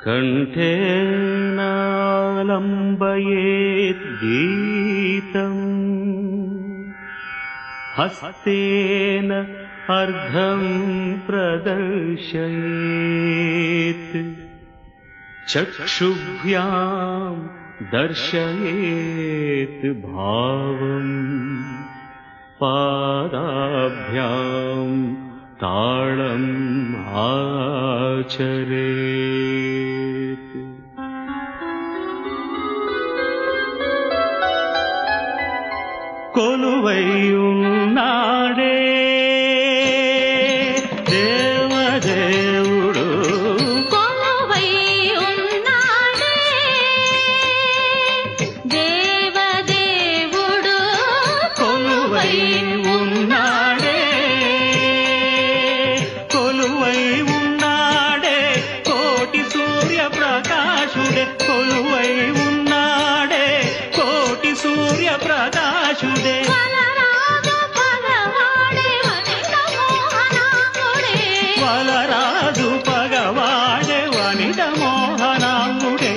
कण्ठेनालम्बयेत् गीतम् हस्तेन अर्धं प्रदर्शयेत् चक्षुभ्यां दर्शयेत् भावम् पादाभ्यां ताळम् आचरेत् కొలువై ఉన్నాడే దేవదేవుడు కొలువై ఉన్నాడే దేవదేవుడు కొలువై ఉన్నాడే కొలువై ఉన్నాడే కోటి సూర్య ప్రకాశుడే కొలువై ఉన్నాడే కోటి సూర్య ప్రకాశుడే వలరాజు పగవాడే వనిత మోహనాంగుడే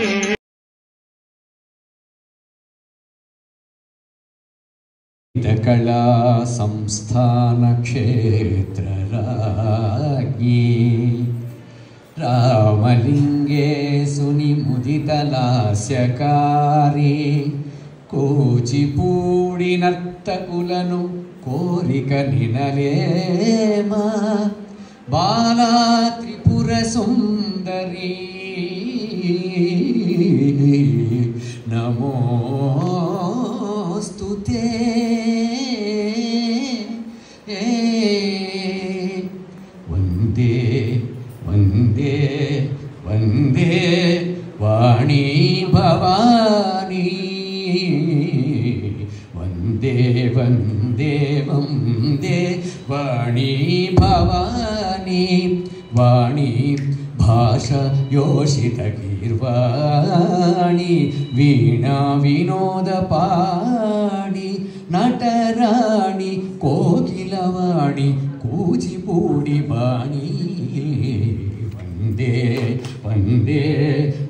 కళా సంస్థాన క్షేత్రరాజ్ఞి రామలింగేశుని ముదితలాస్యకారి కూచిపూడి నర్తకులను కోరిక నినలేమా బాలా త్రిపుర సుందరి నమోస్తుతే వందే వందే వందే వాణీ భవానీ వందే వందే వందే వాణీ భవానీ వాణీ భాష యోషిత గీర్వాణి వీణా వినోద పాడి నటరాణి కోకిలవాణి కూచిపూడి బాణి వందే వందే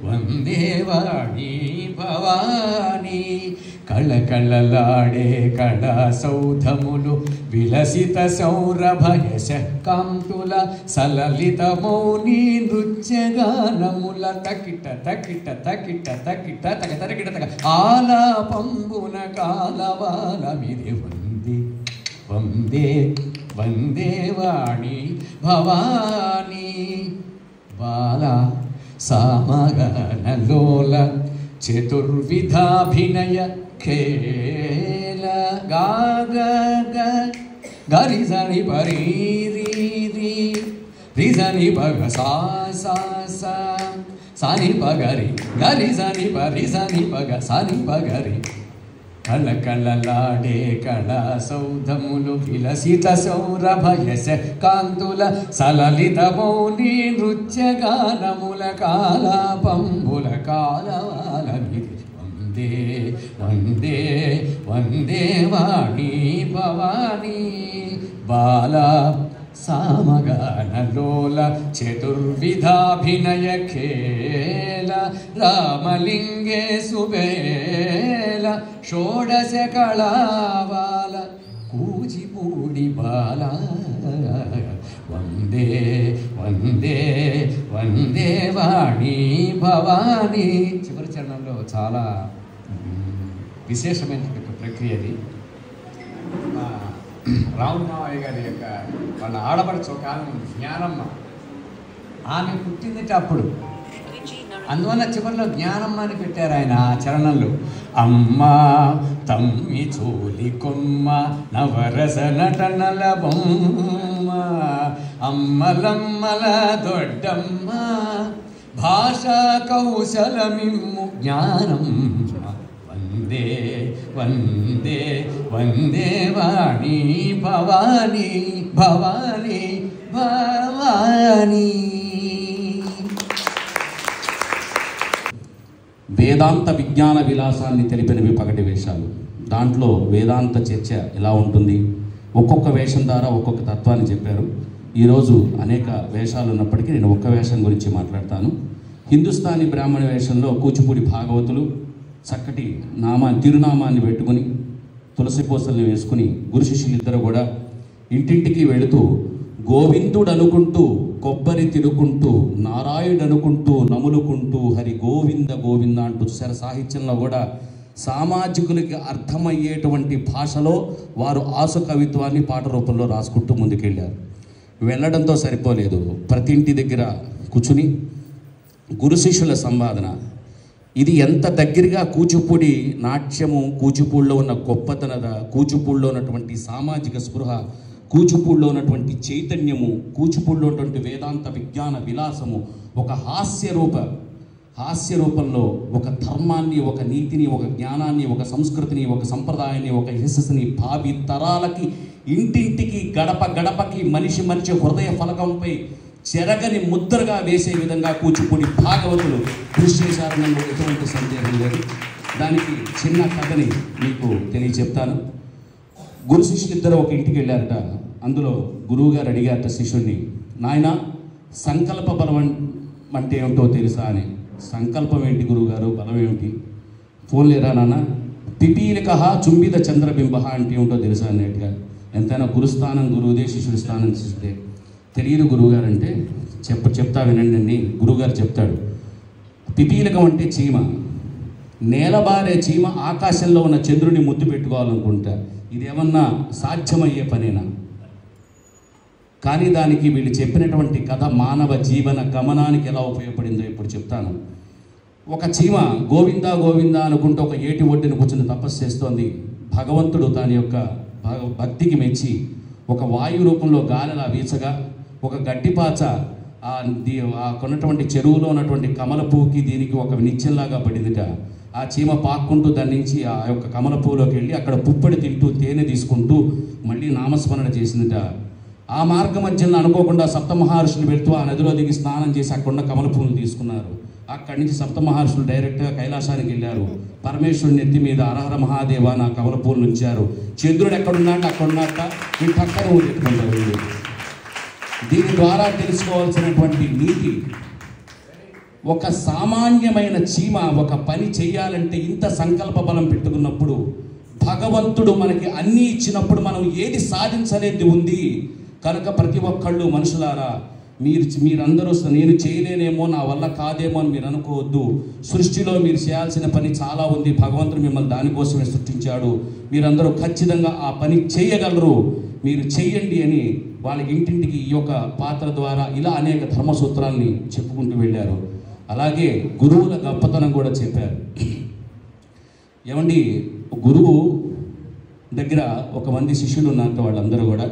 వందే వాణి భవానీ కళకళలాడే కళా సౌధములు విలసిత సౌరభయశ కాంతుల సలలిత మౌని నృత్యగానముల తకిట తకిట తకిట తకిట తక తరకిట తక ఆలాపంబున కాలవాల మిది వందే వందే వందే వాణి భవానీ బాల సామగనలోల చతుర్విధాభినయ ఖేల గా గరి సని పరి రి రి రి సని పగ సా సా సా సని పగరి గరి సని పరి సని పగ సని పగరి కళకళలాడే కళా సౌధములు విలసిత సౌరభయశ కాంతుల సలలిత మౌని నృత్యగానముల కాలాపంబుల కాలవాల వందే వందే వందే వాణీ భవానీ బాలా సామగానలోల చతుర్విధాభినయ ఖేల రామలింగే సుబేల షోడశ కళావాల కూచిపూడి బాల వందే వందే వందే వాణీ భవానీ. చివరి చరణంలో చాలా విశేషమైన ప్రక్రియ అది. రామమావయ్య గారి యొక్క వాళ్ళ ఆడపడుచు ఒక ఆమె జ్ఞానమ్మ, ఆమె పుట్టిందట అప్పుడు. అందువల్ల చివరిలో జ్ఞానమ్మ అని పెట్టారు ఆయన ఆ చరణంలో. అమ్మ తమ్మి చూలి కొమ్మ నవరస నటనల బొమ్మ అమ్మలమ్మల దొడ్డమ్మ భాషా కౌశలమిమ్ము జ్ఞానం వందే వందే వందే వాణీ భవానీ భవానీ భవానీ. వేదాంత విజ్ఞాన విలాసాన్ని తెలిపినవి పగటి వేషాలు. దాంట్లో వేదాంత చర్చ ఎలా ఉంటుంది, ఒక్కొక్క వేషం ద్వారా ఒక్కొక్క తత్వాన్ని చెప్పారు. ఈరోజు అనేక వేషాలు ఉన్నప్పటికీ నేను ఒక్క వేషం గురించి మాట్లాడతాను. హిందుస్థానీ బ్రాహ్మణ వేషంలో కూచిపూడి భాగవతులు చక్కటి తిరునామాన్ని పెట్టుకుని తులసి పూసల్ని వేసుకుని గురు శిష్యులిద్దరూ కూడా ఇంటింటికి వెళుతూ గోవిందుడు అనుకుంటూ కొబ్బరి తిరుకుంటూ నారాయణుడు అనుకుంటూ నములుకుంటూ హరి గోవింద గోవింద అంటూ చూసారు. సాహిత్యంలో కూడా సామాజికులకి అర్థమయ్యేటువంటి భాషలో వారు ఆసు కవిత్వాన్ని పాట రూపంలో రాసుకుంటూ ముందుకెళ్ళారు. వెళ్ళడంతో సరిపోలేదు, ప్రతి ఇంటి దగ్గర కూర్చుని గురు శిష్యుల సంవాదన. ఇది ఎంత దగ్గరగా కూచిపూడి నాట్యము, కూచిపూడిలో ఉన్న గొప్పతనద, కూచిపూడిలో ఉన్నటువంటి సామాజిక స్పృహ, కూచిపూడిలో ఉన్నటువంటి చైతన్యము, కూచిపూడిలో ఉన్నటువంటి వేదాంత విజ్ఞాన విలాసము ఒక హాస్య రూపంలో ఒక ధర్మాన్ని, ఒక నీతిని, ఒక జ్ఞానాన్ని, ఒక సంస్కృతిని, ఒక సంప్రదాయాన్ని, ఒక యశస్సుని భావి తరాలకి ఇంటింటికి గడప గడపకి మనిషి హృదయ ఫలకంపై చెరగని ముద్రగా వేసే విధంగా కూచిపూడి భాగవతులు కృషి చేశారన్న ఎటువంటి సందేహం లేదు. దానికి చిన్న కథని మీకు తెలియచెప్తాను. గురు శిష్యులిద్దరూ ఒక ఇంటికి వెళ్ళారట. అందులో గురువు గారు అడిగారట శిష్యుడిని, నాయన సంకల్ప బలం అంటే ఏమిటో తెలుసా అని. సంకల్పం ఏంటి గురువుగారు, బలం ఏమిటి? ఫోన్ లేరా నాన్న? పిపీలిక చుంబిత చంద్రబింబ అంటే ఏమిటో తెలుసా అన్నట్టుగా. ఎంతైనా గురుస్థానం గురువుదే, శిష్యుడి స్థానం శిష్యుడే. తెలియదు గురువుగారు అంటే చెప్తా వినండి అని గురువుగారు చెప్తాడు. పిపీలకం అంటే చీమ, నేలబారే చీమ ఆకాశంలో ఉన్న చంద్రుని ముద్దు పెట్టుకోవాలనుకుంటా. ఇదేమన్నా సాధ్యమయ్యే పనేనా? కానీ దానికి వీళ్ళు చెప్పినటువంటి కథ మానవ జీవన గమనానికి ఎలా ఉపయోగపడిందో ఇప్పుడు చెప్తాను. ఒక చీమ గోవిందా గోవిందా అనుకుంటూ ఒక ఏటి ఒడ్డున కూర్చుని తపస్సు చేస్తోంది. భగవంతుడు దాని యొక్క భక్తికి మెచ్చి ఒక వాయు రూపంలో గాలిలా వీచగా ఒక గడ్డిపాచ కొన్నటువంటి చెరువులో ఉన్నటువంటి కమల పువ్వుకి దీనికి ఒక నిచ్చెల్లాగా పడిందిట. ఆ చీమ పాక్కుంటూ దాని నుంచి ఆ యొక్క కమల పువ్వులోకి వెళ్ళి అక్కడ పుప్పడి తింటూ తేనె తీసుకుంటూ మళ్ళీ నామస్మరణ చేసిందిట. ఆ మార్గ మధ్యలో అనుకోకుండా సప్తమహర్షులు వెళ్తూ ఆ నదిలో దిగి స్నానం చేసి అక్కడ కమల పువ్వులు తీసుకున్నారు. అక్కడి నుంచి సప్తమహర్షులు డైరెక్ట్గా కైలాసానికి వెళ్ళారు. పరమేశ్వరుని నెత్తి మీద హరహర మహాదేవ నా కమల పువ్వులు ఉంచారు. చంద్రుడు ఎక్కడున్నాడు అక్కడున్నాక ఈ పక్కన ఊరెత్తుకుంటారు. దీని ద్వారా తెలుసుకోవాల్సినటువంటి నీతి, ఒక సామాన్యమైన చీమ ఒక పని చేయాలంటే ఇంత సంకల్ప బలం పెట్టుకున్నప్పుడు, భగవంతుడు మనకి అన్నీ ఇచ్చినప్పుడు మనం ఏది సాధించలేది ఉంది కనుక ప్రతి ఒక్కళ్ళు మనుషులారా మీరందరూ నేను చేయలేనేమో, నా వల్ల కాదేమో అని మీరు అనుకోవద్దు. సృష్టిలో మీరు చేయాల్సిన పని చాలా ఉంది. భగవంతుడు మిమ్మల్ని దానికోసమే సృష్టించాడు. మీరందరూ ఖచ్చితంగా ఆ పని చేయగలరు, మీరు చెయ్యండి అని వాళ్ళకి ఇంటింటికి ఈ యొక్క పాత్ర ద్వారా ఇలా అనేక ధర్మ సూత్రాల్ని చెప్పుకుంటూ వెళ్ళారు. అలాగే గురువుల గొప్పతనం కూడా చెప్పారు. ఏమండి, గురువు దగ్గర ఒక మంది శిష్యులు ఉన్నట్టు వాళ్ళందరూ కూడా,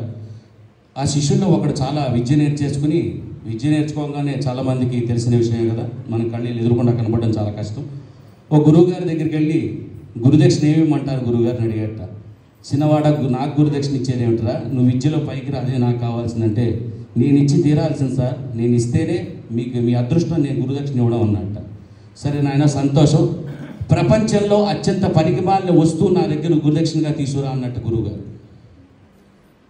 ఆ శిష్యుల్లో ఒకడు చాలా విద్య నేర్చుకోగానే చాలామందికి తెలిసిన విషయం కదా, మన కళ్ళు ఎదురుకుండా కనపడడం చాలా కష్టం. ఒక గురువు గారి దగ్గరికి వెళ్ళి గురుదక్షిణ ఏమేమంటారు గురువుగారిని అడిగట. చిన్నవాడ నాకు గురుదక్షిణ ఇచ్చేది ఏమిటరా, నువ్వు విద్యలో పైకి రా, అదే నాకు కావాల్సిందంటే నేను ఇచ్చి తీరాల్సింది సార్, నేను ఇస్తేనే మీకు మీ అదృష్టం నేను గురుదక్షిణ ఇవ్వడం అన్నట్ట. సరే నాయన సంతోషం, ప్రపంచంలో అత్యంత పనికిమాలిన వస్తువు నా దగ్గర గురుదక్షిణగా తీసుకురా అన్నట్టు గురువుగారు.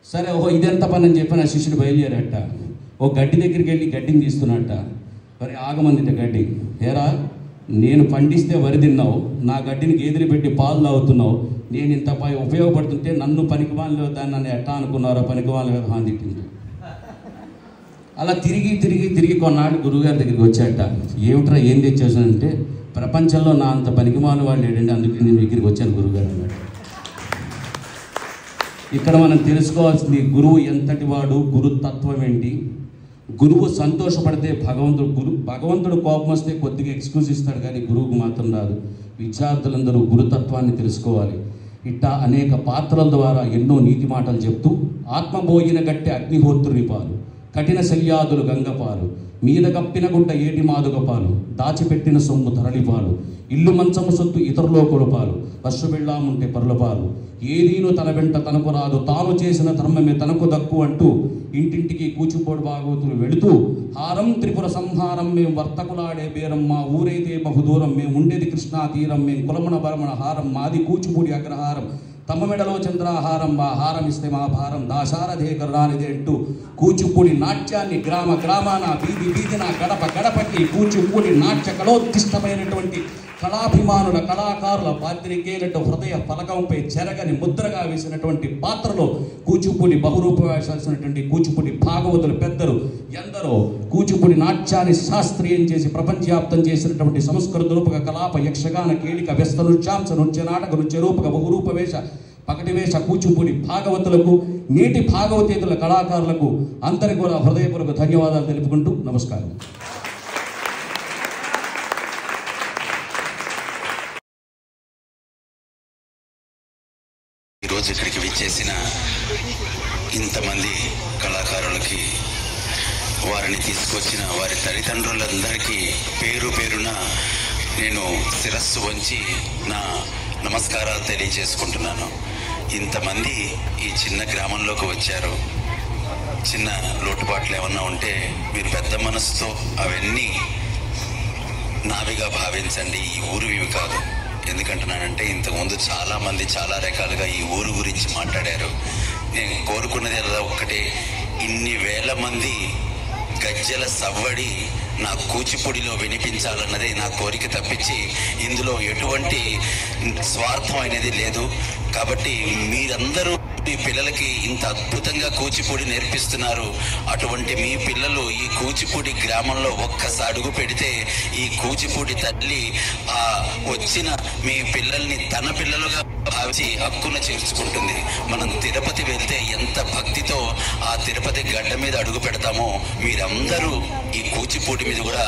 సరే ఓహో ఇదెంత పని అని చెప్పి నా శిష్యుడు బయలుదేరట. ఓ గడ్డి దగ్గరికి వెళ్ళి గడ్డిని తీస్తున్నట్ట. మరి ఆగమందిట గడ్డి, ఏరా నేను పండిస్తే వరి తిన్నావు, నా గడ్డిని గేదెలు పెట్టి పాలు తాగుతున్నావు, నేను ఇంత ఉపయోగపడుతుంటే నన్ను పనికిమాలిన దాన్ని నన్ను ఎట్టా అనుకున్నారో పనికిమాలిన హాని తిట్టింది. అలా తిరిగి కొన్నాళ్ళు గురువుగారి దగ్గరికి వచ్చాట. ఏమిట్రా ఏం తెచ్చేసానంటే, ప్రపంచంలో నా అంత పనికిమాలిన వాళ్ళు లేడండి, అందుకే నేను దగ్గరికి వచ్చాను గురువుగారు అన్నాడు. ఇక్కడ మనం తెలుసుకోవాల్సింది గురువు ఎంతటి వాడు, గురుతత్వం ఏంటి. గురువు సంతోషపడితే భగవంతుడు కోపం వస్తే కొద్దిగా ఎక్స్క్యూజ్ ఇస్తాడు, కానీ గురువుకు మాత్రం రాదు. విద్యార్థులందరూ గురుతత్వాన్ని తెలుసుకోవాలి. ఇట్టా అనేక పాత్రల ద్వారా ఎన్నో నీతి మాటలు చెప్తూ, ఆత్మబోయిన గట్టె అగ్నిహోత్రుని పాలు, కఠిన శల్యాదులు గంగపాలు, మీద కప్పిన గుడ్డ ఏటి మాదుగ పాలు, దాచిపెట్టిన సొమ్ము తరలిపాలు, ఇల్లు మంచము సొత్తు ఇతరులోకుల పాలు, వర్షబెళ్ళాముంటే పరుల పాలు, ఏదీను తన వెంట తనకు రాదు, తాను చేసిన ధర్మమే తనకు దక్కు అంటూ ఇంటింటికి కూచిపూడి భాగవతులు వెళుతూ, హారం త్రిపుర సంహారం మేము వర్తకులాడే బేరం, మా ఊరైతే బహుదూరం మేము ఉండేది కృష్ణా తీరం, మేము కులమణ బరమణ హారం మాది కూచిపూడి అగ్రహారం, తమ మెడలో చంద్రాహారం మా హారం ఇస్తే మా భారం దాశారథే కరుణానిదే అంటూ కూచిపూడి నాట్యాన్ని గ్రామ గ్రామాన వీధి వీధిన గడప గడపకి కూచిపూడి నాట్య కళోత్కృష్టమైనటువంటి కళాభిమానుల కళాకారుల పాత్రికేయుల హృదయ ఫలకంపై చెరగని ముద్రగా వేసినటువంటి పాత్రలో కూచిపూడి బహురూప వేశాల్సినటువంటి కూచిపూడి భాగవతులు పెద్దలు ఎందరో కూచిపూడి నాట్యాన్ని శాస్త్రీయం చేసి ప్రపంచవ్యాప్తం చేసినటువంటి సంస్కృత రూపక కలాప యక్షగాన కేళిక వ్యస్త నృత్యాంశ నృత్య నాటక నృత్య రూపక బహురూప వేష పకటి వేష కూచిపూడి భాగవతులకు నేటి భాగవతేతుల కళాకారులకు అందరికీ కూడా హృదయపూర్వక ధన్యవాదాలు తెలుపుకుంటూ నమస్కారం. ఈరోజు ఇక్కడికి విచ్చేసిన ఇంతమంది కళాకారులకి, వారిని తీసుకొచ్చిన వారి తల్లిదండ్రులందరికీ పేరు పేరున నేను శిరస్సు వంచి నా నమస్కారాలు తెలియజేసుకుంటున్నాను. ఇంతమంది ఈ చిన్న గ్రామంలోకి వచ్చారు. చిన్న లోటుపాట్లు ఏమన్నా ఉంటే మీరు పెద్ద మనసుతో అవన్నీ నావిగా భావించండి, ఈ ఊరివి కాదు. ఎందుకంటున్నానంటే ఇంతకుముందు చాలామంది చాలా రకాలుగా ఈ ఊరు గురించి మాట్లాడారు. నేను కోరుకున్నది ఎలా ఒక్కటే, ఇన్ని వేల మంది గజ్జల సవ్వడి నా కూచిపూడిలో వినిపించాలన్నదే నా కోరిక తప్పించి ఇందులో ఎటువంటి స్వార్థం అనేది లేదు. కాబట్టి మీరందరూ మీ పిల్లలకి ఇంత అద్భుతంగా కూచిపూడి నేర్పిస్తున్నారు. అటువంటి మీ పిల్లలు ఈ కూచిపూడి గ్రామంలో ఒక్కసారి అడుగు పెడితే ఈ కూచిపూడి తల్లి ఆ వచ్చిన మీ పిల్లల్ని తన పిల్లలుగా భావించి హక్కున చేర్చుకుంటుంది. మనం తిరుపతి వెళ్తే ఎంత భక్తితో ఆ తిరుపతి గడ్డ మీద అడుగు పెడతామో మీరందరూ ఈ కూచిపూడి మీద కూడా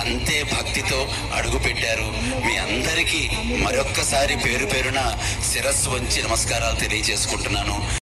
అంతే భక్తితో అడుగు పెట్టారు. మీ అందరికీ మరొక్కసారి పేరు పేరున శిరస్సు వంచి నమస్కారాలు తెలియజేసుకుంటున్నాను.